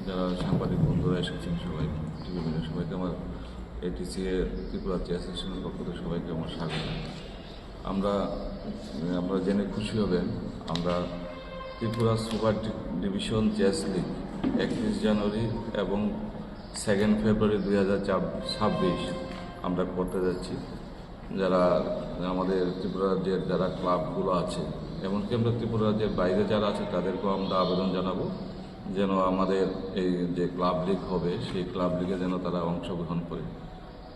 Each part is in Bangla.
যারা সাংবাদিক বন্ধুরা এসেছেন সবাই টিভি মিডিয়া সবাইকে আমার এটিসি ত্রিপুরা চেস অ্যাসোসিয়েশনের পক্ষ থেকে সবাইকে আমার স্বাগত। আমরা আমরা জেনে খুশি হবেন, আমরা Tripura super division chess league 31 জানুয়ারি এবং 2 ফেব্রুয়ারি 2026 আমরা করতে যাচ্ছি। যারা আমাদের ত্রিপুরা রাজ্যের যারা ক্লাবগুলো আছে, এমনকি আমরা ত্রিপুরা রাজ্যের বাইরে যারা আছে তাদেরকেও আমরা আবেদন জানাবো যেন আমাদের এই যে ক্লাব লিগ হবে সেই ক্লাব লিগে যেন তারা অংশগ্রহণ করে।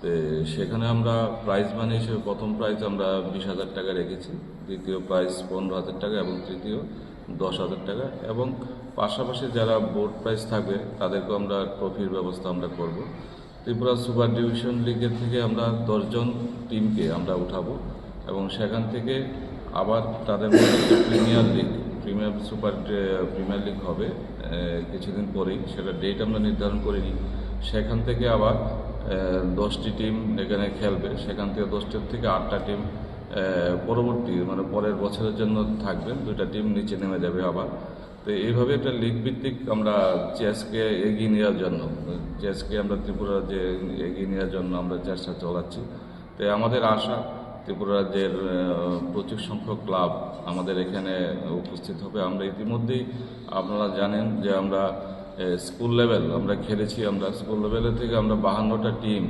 তো সেখানে আমরা প্রাইজ মানি হিসেবে প্রথম প্রাইজ আমরা 20,000 টাকা রেখেছি, দ্বিতীয় প্রাইজ 15,000 টাকা এবং তৃতীয় 10,000 টাকা, এবং পাশাপাশি যারা বোর্ড প্রাইজ থাকবে তাদেরকেও আমরা ট্রফির ব্যবস্থা আমরা করব। ত্রিপুরা সুপার ডিভিশন লিগের থেকে আমরা 10 জন টিমকে আমরা উঠাবো এবং সেখান থেকে আবার তাদের মধ্যে প্রিমিয়ার লিগ হবে কিছুদিন পরেই, সেটা ডেট আমরা নির্ধারণ করিনি। সেখান থেকে আবার 10টি টিম এখানে খেলবে, সেখান থেকে 10টির থেকে 8টা টিম পরবর্তী পরের বছরের জন্য থাকবে, 2টা টিম নিচে নেমে যাবে আবার। তো এইভাবে একটা লিগ ভিত্তিক আমরা চেসকে এগিয়ে নেওয়ার জন্য, চেসকে আমরা ত্রিপুরা যে এগিয়ে নেওয়ার জন্য আমরা চেষ্টা চালাচ্ছি। তো আমাদের আশা ত্রিপুরা রাজ্যের প্রচুর সংখ্যক ক্লাব আমাদের এখানে উপস্থিত হবে। আমরা ইতিমধ্যেই আপনারা জানেন যে আমরা স্কুল লেভেল আমরা খেলেছি, আমরা স্কুল লেভেলের থেকে আমরা 52টা টিম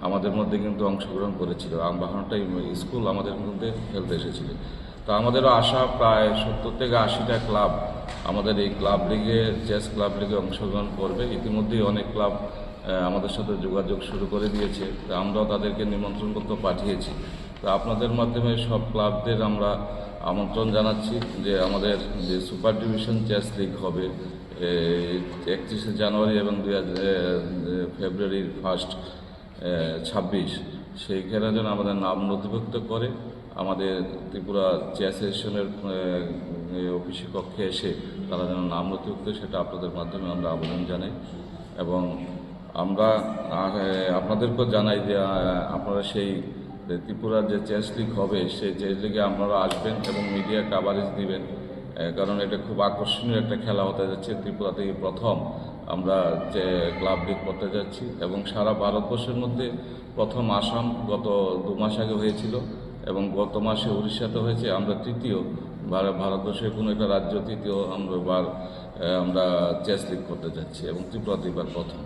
আমাদের মধ্যে কিন্তু অংশগ্রহণ করেছিল, 52টা স্কুল আমাদের মধ্যে খেলতে এসেছিল। তো আমাদেরও আশা প্রায় 70 থেকে 80টা ক্লাব আমাদের এই ক্লাব লিগে, চেস ক্লাব লিগে অংশগ্রহণ করবে। ইতিমধ্যেই অনেক ক্লাব আমাদের সাথে যোগাযোগ শুরু করে দিয়েছে, তো আমরাও তাদেরকে নিমন্ত্রণপত্র পাঠিয়েছি। তো আপনাদের মাধ্যমে সব ক্লাবদের আমরা আমন্ত্রণ জানাচ্ছি যে আমাদের যে সুপার ডিভিশন চেস লিগ হবে 31 জানুয়ারি এবং ফেব্রুয়ারি 1 26, সেইখানে যেন আমাদের নাম নথিভুক্ত করে আমাদের ত্রিপুরা চেস অ্যাসোসিয়েশনের অফিসের কক্ষে এসে তারা যেন নাম নথিভুক্ত, সেটা আপনাদের মাধ্যমে আমরা আবেদন জানাই। এবং আমরা আপনাদেরকেও জানাই যে আপনারা সেই ত্রিপুরার যে চেস লিগ হবে সেই চেস লিগে আপনারা আসবেন এবং মিডিয়া কাভারেজ দিবেন, কারণ এটা খুব আকর্ষণীয় একটা খেলা হতে যাচ্ছে। ত্রিপুরাতেই প্রথম আমরা যে ক্লাব লিগ করতে যাচ্ছি এবং সারা ভারতবর্ষের মধ্যে প্রথম আসাম গত 2 মাস আগে হয়েছিল এবং গত মাসে উড়িষ্যাতে হয়েছে। আমরা তৃতীয়, ভারতবর্ষের কোনো একটা রাজ্য তৃতীয় আমরা চেস লিগ করতে যাচ্ছি এবং ত্রিপুরাতে এবার প্রথম।